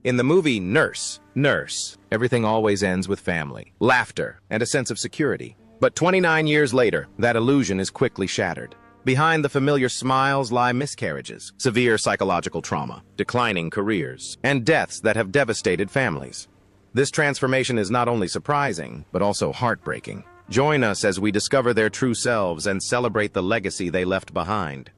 In the movie Nurse, everything always ends with family, laughter, and a sense of security. But 29 years later, that illusion is quickly shattered. Behind the familiar smiles lie miscarriages, severe psychological trauma, declining careers, and deaths that have devastated families. This transformation is not only surprising, but also heartbreaking. Join us as we discover their true selves and celebrate the legacy they left behind.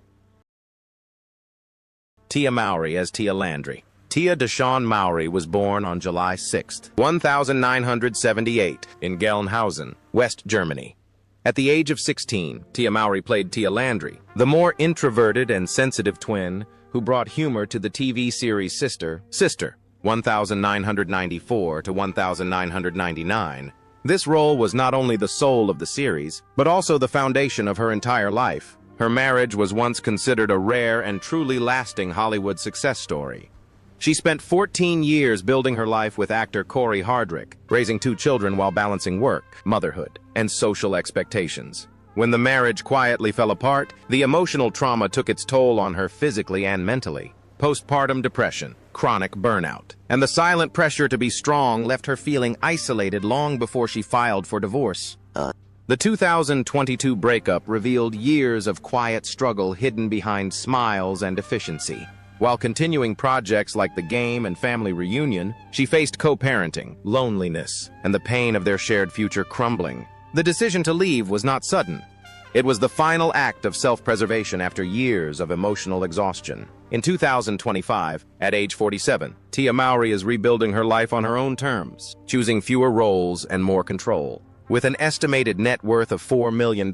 Tia Mowry as Tia Landry. Tia Deshawn Mowry was born on July 6, 1978, in Gelnhausen, West Germany. At the age of 16, Tia Mowry played Tia Landry, the more introverted and sensitive twin who brought humor to the TV series Sister, 1994 to 1999. This role was not only the soul of the series, but also the foundation of her entire life. Her marriage was once considered a rare and truly lasting Hollywood success story. She spent 14 years building her life with actor Corey Hardrick, raising 2 children while balancing work, motherhood, and social expectations. When the marriage quietly fell apart, the emotional trauma took its toll on her physically and mentally. Postpartum depression, chronic burnout, and the silent pressure to be strong left her feeling isolated long before she filed for divorce. The 2022 breakup revealed years of quiet struggle hidden behind smiles and efficiency. While continuing projects like The Game and Family Reunion, she faced co-parenting, loneliness, and the pain of their shared future crumbling. The decision to leave was not sudden. It was the final act of self-preservation after years of emotional exhaustion. In 2025, at age 47, Tia Mowry is rebuilding her life on her own terms, choosing fewer roles and more control. With an estimated net worth of $4 million,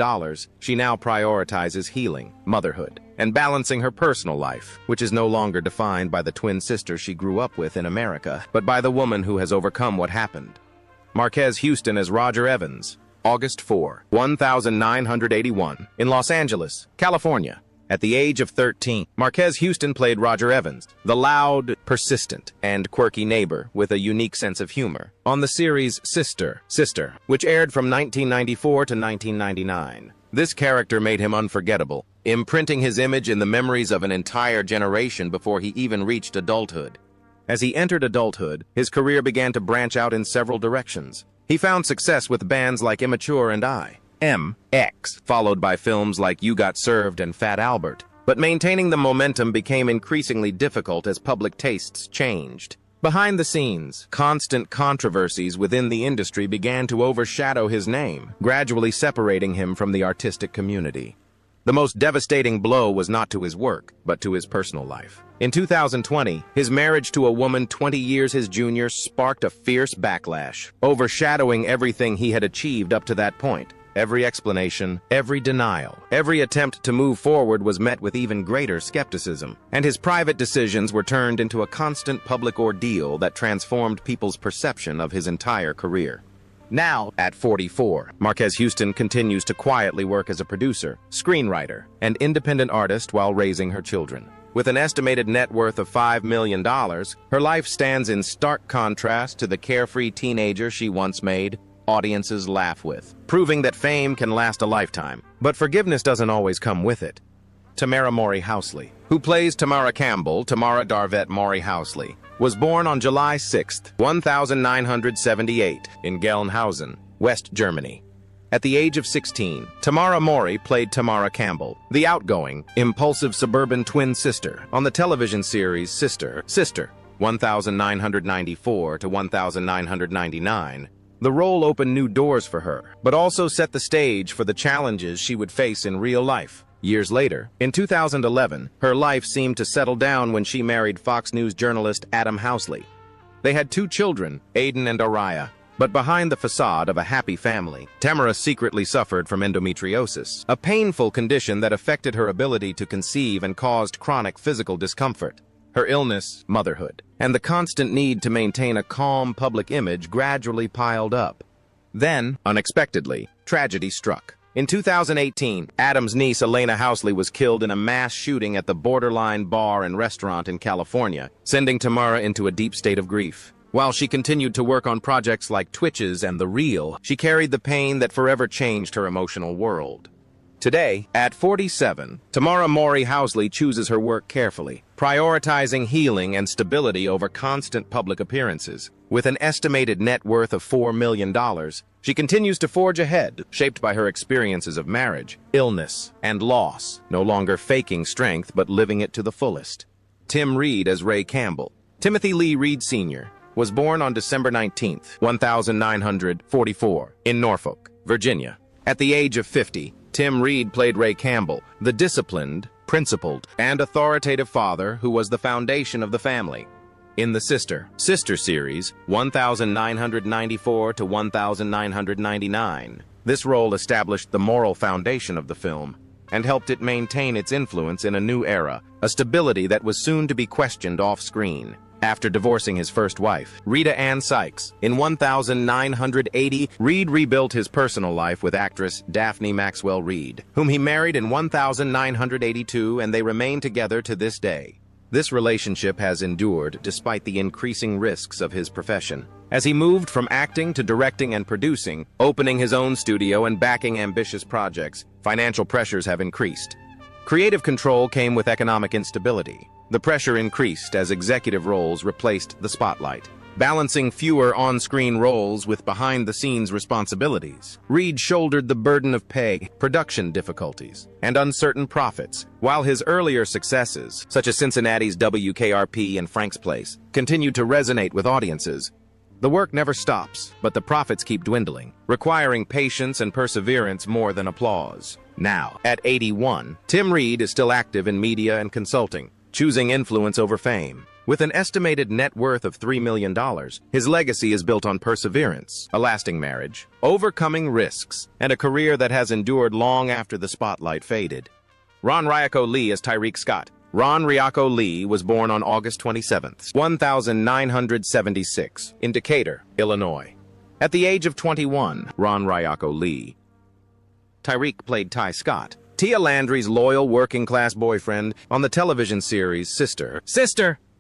she now prioritizes healing, motherhood, and balancing her personal life, which is no longer defined by the twin sister she grew up with in America, but by the woman who has overcome what happened. Marquez Houston as Roger Evans, August 4, 1981, in Los Angeles, California. At the age of 13, Marquez Houston played Roger Evans, the loud, persistent, and quirky neighbor with a unique sense of humor, on the series Sister, which aired from 1994 to 1999. This character made him unforgettable, imprinting his image in the memories of an entire generation before he even reached adulthood. As he entered adulthood, his career began to branch out in several directions. He found success with bands like Immature and I.M.X., followed by films like You Got Served and Fat Albert. But maintaining the momentum became increasingly difficult as public tastes changed. Behind the scenes, constant controversies within the industry began to overshadow his name, gradually separating him from the artistic community. The most devastating blow was not to his work, but to his personal life. In 2020, his marriage to a woman 20 years his junior sparked a fierce backlash, overshadowing everything he had achieved up to that point. Every explanation, every denial, every attempt to move forward was met with even greater skepticism, and his private decisions were turned into a constant public ordeal that transformed people's perception of his entire career. Now, at 44, Marquez Houston continues to quietly work as a producer, screenwriter, and independent artist while raising her children. With an estimated net worth of $5 million, her life stands in stark contrast to the carefree teenager she once made audiences laugh with, proving that fame can last a lifetime. But forgiveness doesn't always come with it. Tamera Mowry Housley, who plays Tamara Campbell, Tamara Darvette Mowry Housley, was born on July 6, 1978, in Gelnhausen, West Germany. At the age of 16, Tamara Mowry played Tamara Campbell, the outgoing, impulsive suburban twin sister on the television series Sister, 1994 to 1999. The role opened new doors for her, but also set the stage for the challenges she would face in real life. Years later, in 2011, her life seemed to settle down when she married Fox News journalist Adam Housley. They had 2 children, Aiden and Araya. But behind the facade of a happy family, Tamara secretly suffered from endometriosis, a painful condition that affected her ability to conceive and caused chronic physical discomfort. Her illness, motherhood, and the constant need to maintain a calm public image gradually piled up. Then, unexpectedly, tragedy struck. In 2018, Adam's niece Elena Housley was killed in a mass shooting at the Borderline Bar and Restaurant in California, sending Tamara into a deep state of grief. While she continued to work on projects like Twitches and The Real, she carried the pain that forever changed her emotional world. Today, at 47, Tamera Mowry Housley chooses her work carefully, prioritizing healing and stability over constant public appearances. With an estimated net worth of $4 million, she continues to forge ahead, shaped by her experiences of marriage, illness, and loss, no longer faking strength but living it to the fullest. Tim Reed as Ray Campbell. Timothy Lee Reed Sr. was born on December 19, 1944, in Norfolk, Virginia. At the age of 50, Tim Reed played Ray Campbell, the disciplined, principled, and authoritative father who was the foundation of the family. In the Sister series, 1994 to 1999, this role established the moral foundation of the film and helped it maintain its influence in a new era, a stability that was soon to be questioned off-screen. After divorcing his first wife, Rita Ann Sykes, in 1980, Reed rebuilt his personal life with actress Daphne Maxwell Reid, whom he married in 1982, and they remain together to this day. This relationship has endured despite the increasing risks of his profession. As he moved from acting to directing and producing, opening his own studio and backing ambitious projects, financial pressures have increased. Creative control came with economic instability. The pressure increased as executive roles replaced the spotlight, balancing fewer on-screen roles with behind-the-scenes responsibilities. Reed shouldered the burden of pay, production difficulties, and uncertain profits, while his earlier successes, such as Cincinnati's WKRP and Frank's Place, continued to resonate with audiences. The work never stops, but the profits keep dwindling, requiring patience and perseverance more than applause. Now, at 81, Tim Reed is still active in media and consulting, choosing influence over fame. With an estimated net worth of $3 million, his legacy is built on perseverance, a lasting marriage, overcoming risks, and a career that has endured long after the spotlight faded. Ron Ryako Lee as Tyreek Scott. Ron Ryako Lee was born on August 27, 1976, in Decatur, Illinois. At the age of 21, Ron Ryako Lee. Tyreek played Ty Scott, Tia Landry's loyal working-class boyfriend on the television series Sister,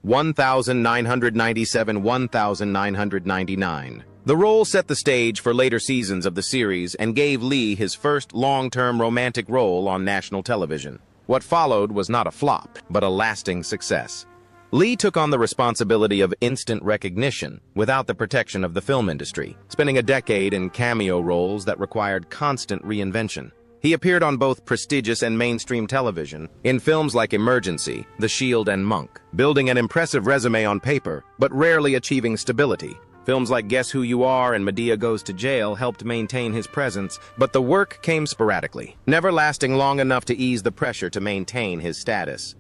1997-1999. The role set the stage for later seasons of the series and gave Lee his first long-term romantic role on national television. What followed was not a flop, but a lasting success. Lee took on the responsibility of instant recognition without the protection of the film industry, spending a decade in cameo roles that required constant reinvention. He appeared on both prestigious and mainstream television, in films like Emergency, The Shield, and Monk, building an impressive resume on paper, but rarely achieving stability. Films like Guess Who You Are and Medea Goes to Jail helped maintain his presence, but the work came sporadically, never lasting long enough to ease the pressure to maintain his status.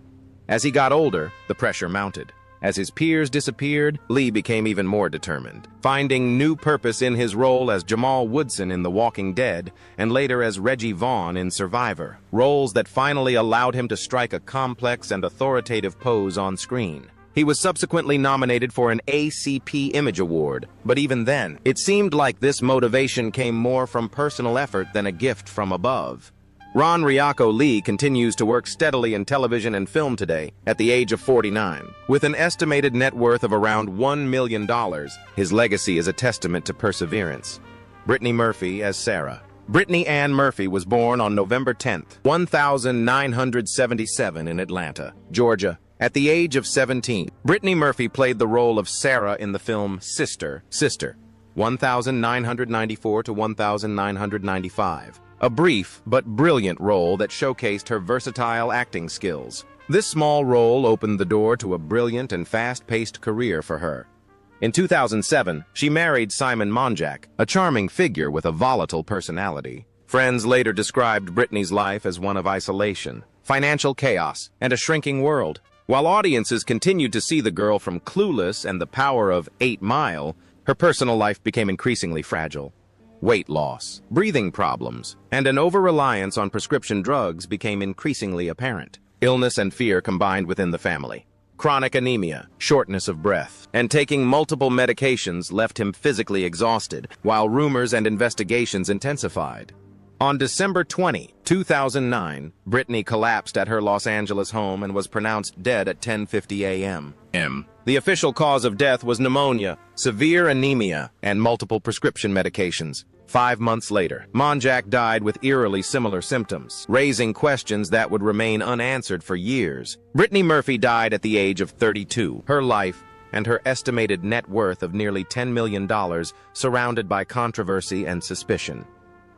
As he got older, the pressure mounted. As his peers disappeared, Lee became even more determined, finding new purpose in his role as Jamal Woodson in The Walking Dead and later as Reggie Vaughn in Survivor, roles that finally allowed him to strike a complex and authoritative pose on screen. He was subsequently nominated for an ACP Image Award, but even then, it seemed like this motivation came more from personal effort than a gift from above. Ron Ryako Lee continues to work steadily in television and film today, at the age of 49. With an estimated net worth of around $1 million, his legacy is a testament to perseverance. Brittany Murphy as Sarah. Brittany Ann Murphy was born on November 10, 1977 in Atlanta, Georgia. At the age of 17, Brittany Murphy played the role of Sarah in the film Sister, 1994 to 1995. A brief but brilliant role that showcased her versatile acting skills. This small role opened the door to a brilliant and fast-paced career for her. In 2007, she married Simon Monjack, a charming figure with a volatile personality. Friends later described Brittany's life as one of isolation, financial chaos, and a shrinking world. While audiences continued to see the girl from Clueless and The Power of 8 Mile, her personal life became increasingly fragile. Weight loss, breathing problems, and an over-reliance on prescription drugs became increasingly apparent. Illness and fear combined within the family. Chronic anemia, shortness of breath, and taking multiple medications left him physically exhausted, while rumors and investigations intensified. On December 20, 2009, Brittany collapsed at her Los Angeles home and was pronounced dead at 10:50 a.m. The official cause of death was pneumonia, severe anemia, and multiple prescription medications. 5 months later, Monjack died with eerily similar symptoms, raising questions that would remain unanswered for years. Brittany Murphy died at the age of 32. Her life and her estimated net worth of nearly $10 million surrounded by controversy and suspicion.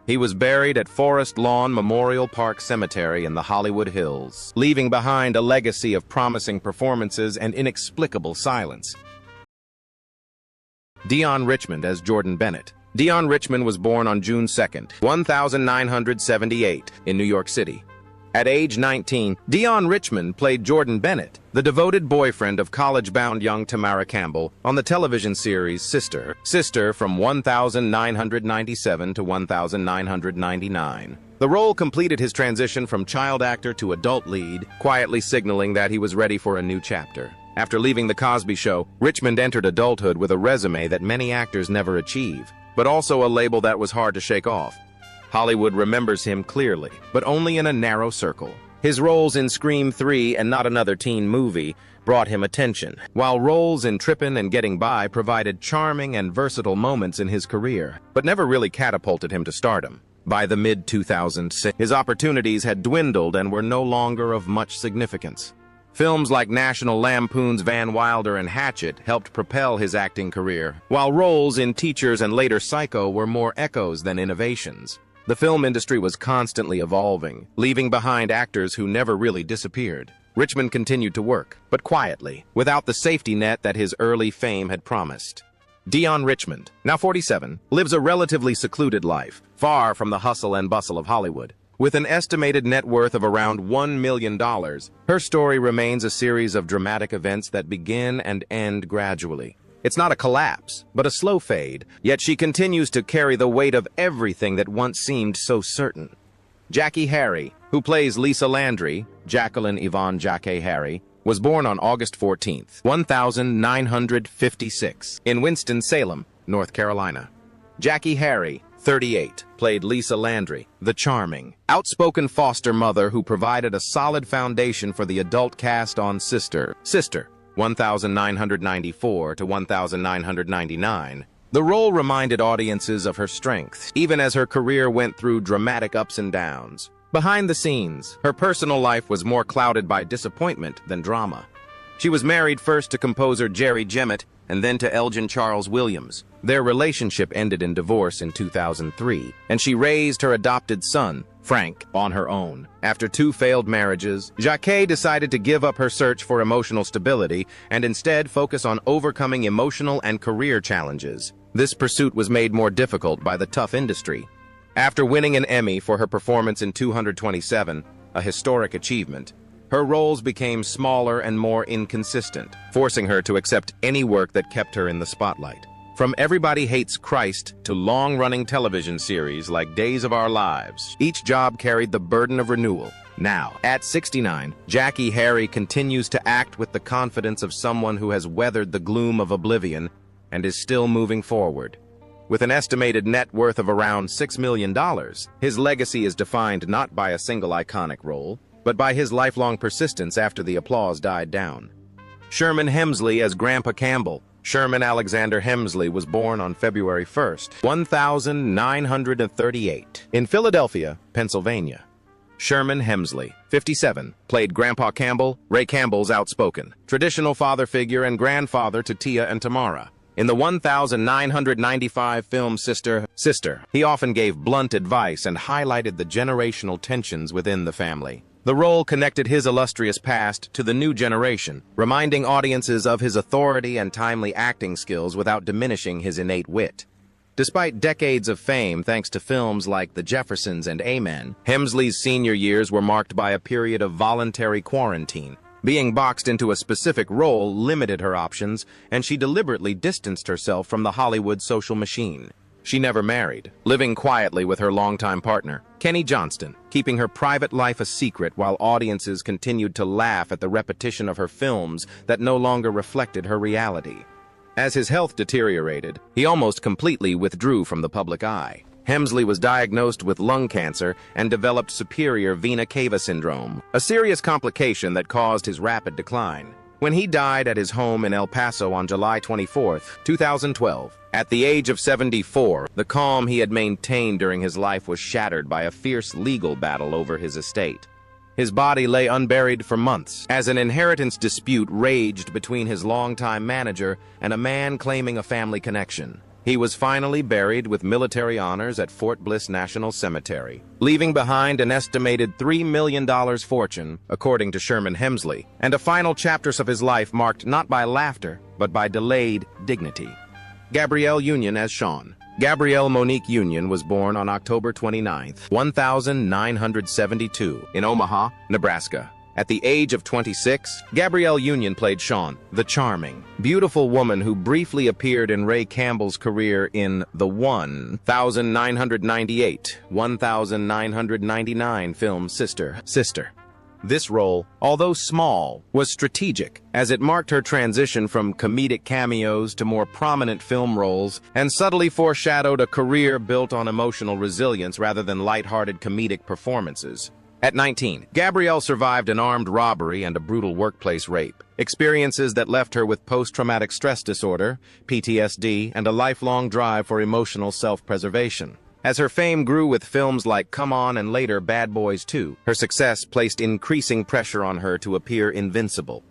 He was buried at Forest Lawn Memorial Park Cemetery in the Hollywood Hills, leaving behind a legacy of promising performances and inexplicable silence. Dionne Richmond as Jordan Bennett. Dionne Richmond was born on June 2, 1978, in New York City. At age 19, Dionne Richmond played Jordan Bennett, the devoted boyfriend of college-bound young Tamera Campbell, on the television series Sister from 1997 to 1999. The role completed his transition from child actor to adult lead, quietly signaling that he was ready for a new chapter. After leaving The Cosby Show, Richmond entered adulthood with a resume that many actors never achieve, but also a label that was hard to shake off. Hollywood remembers him clearly, but only in a narrow circle. His roles in Scream 3 and Not Another Teen Movie brought him attention, while roles in Trippin' and Getting By provided charming and versatile moments in his career, but never really catapulted him to stardom. By the mid-2000s, his opportunities had dwindled and were no longer of much significance. Films like National Lampoon's Van Wilder and Hatchet helped propel his acting career, while roles in Teachers and later Psycho were more echoes than innovations. The film industry was constantly evolving, leaving behind actors who never really disappeared. Richmond continued to work, but quietly, without the safety net that his early fame had promised. Dionne Richmond, now 47, lives a relatively secluded life, far from the hustle and bustle of Hollywood. With an estimated net worth of around $1 million, her story remains a series of dramatic events that begin and end gradually. It's not a collapse, but a slow fade, yet she continues to carry the weight of everything that once seemed so certain. Jackie Harry, who plays Lisa Landry, Jacqueline Yvonne Jackie Harry, was born on August 14, 1956, in Winston-Salem, North Carolina. Jackie Harry, 38, played Lisa Landry, the charming, outspoken foster mother who provided a solid foundation for the adult cast on Sister, 1994 to 1999. The role reminded audiences of her strength, even as her career went through dramatic ups and downs. Behind the scenes, her personal life was more clouded by disappointment than drama. She was married first to composer Jerry Jemmett and then to Elgin Charles Williams. Their relationship ended in divorce in 2003, and she raised her adopted son, Frank, on her own. After 2 failed marriages, Jackie decided to give up her search for emotional stability and instead focus on overcoming emotional and career challenges. This pursuit was made more difficult by the tough industry. After winning an Emmy for her performance in 227, a historic achievement, her roles became smaller and more inconsistent, forcing her to accept any work that kept her in the spotlight. From Everybody Hates Christ to long-running television series like Days of Our Lives, each job carried the burden of renewal. Now, at 69, Jackie Harry continues to act with the confidence of someone who has weathered the gloom of oblivion and is still moving forward. With an estimated net worth of around $6 million, his legacy is defined not by a single iconic role, but by his lifelong persistence after the applause died down. Sherman Hemsley as Grandpa Campbell. Sherman Alexander Hemsley was born on February 1, 1938, in Philadelphia, Pennsylvania. Sherman Hemsley, 57, played Grandpa Campbell, Ray Campbell's outspoken, traditional father figure and grandfather to Tia and Tamera. In the 1995 film Sister, he often gave blunt advice and highlighted the generational tensions within the family. The role connected his illustrious past to the new generation, reminding audiences of his authority and timely acting skills without diminishing his innate wit. Despite decades of fame thanks to films like The Jeffersons and Amen, Hemsley's senior years were marked by a period of voluntary quarantine. Being boxed into a specific role limited her options, and she deliberately distanced herself from the Hollywood social machine. She never married, living quietly with her longtime partner, Kenny Johnston, keeping her private life a secret while audiences continued to laugh at the repetition of her films that no longer reflected her reality. As his health deteriorated, he almost completely withdrew from the public eye. Hemsley was diagnosed with lung cancer and developed superior vena cava syndrome, a serious complication that caused his rapid decline. when he died at his home in El Paso on July 24, 2012. At the age of 74, the calm he had maintained during his life was shattered by a fierce legal battle over his estate. His body lay unburied for months, as an inheritance dispute raged between his longtime manager and a man claiming a family connection. He was finally buried with military honors at Fort Bliss National Cemetery, leaving behind an estimated $3 million fortune, according to Sherman Hemsley, and a final chapters of his life marked not by laughter, but by delayed dignity. Gabrielle Union as Sean. Gabrielle Monique Union was born on October 29, 1972, in Omaha, Nebraska. At the age of 26, Gabrielle Union played Sean, the charming, beautiful woman who briefly appeared in Ray Campbell's career in the 1999 film Sister. This role, although small, was strategic, as it marked her transition from comedic cameos to more prominent film roles and subtly foreshadowed a career built on emotional resilience rather than lighthearted comedic performances. At 19, Gabrielle survived an armed robbery and a brutal workplace rape, experiences that left her with post-traumatic stress disorder, PTSD, and a lifelong drive for emotional self-preservation. As her fame grew with films like Come On and later Bad Boys 2, her success placed increasing pressure on her to appear invincible.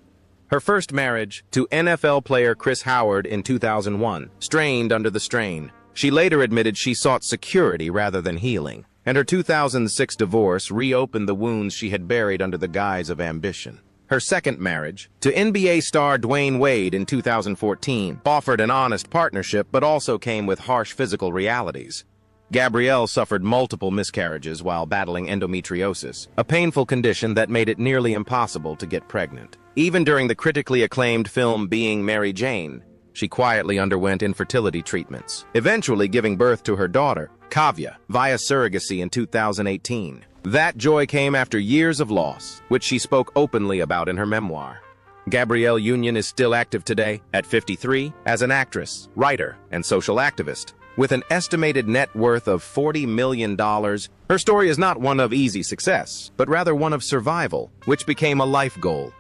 Her first marriage, to NFL player Chris Howard in 2001, strained under the strain. She later admitted she sought security rather than healing, and her 2006 divorce reopened the wounds she had buried under the guise of ambition. Her second marriage, to NBA star Dwayne Wade in 2014, offered an honest partnership but also came with harsh physical realities. Gabrielle suffered multiple miscarriages while battling endometriosis, a painful condition that made it nearly impossible to get pregnant. Even during the critically acclaimed film Being Mary Jane, she quietly underwent infertility treatments, eventually giving birth to her daughter, Kavya, via surrogacy in 2018. That joy came after years of loss, which she spoke openly about in her memoir. Gabrielle Union is still active today, at 53, as an actress, writer, and social activist. With an estimated net worth of $40 million, her story is not one of easy success, but rather one of survival, which became a life goal.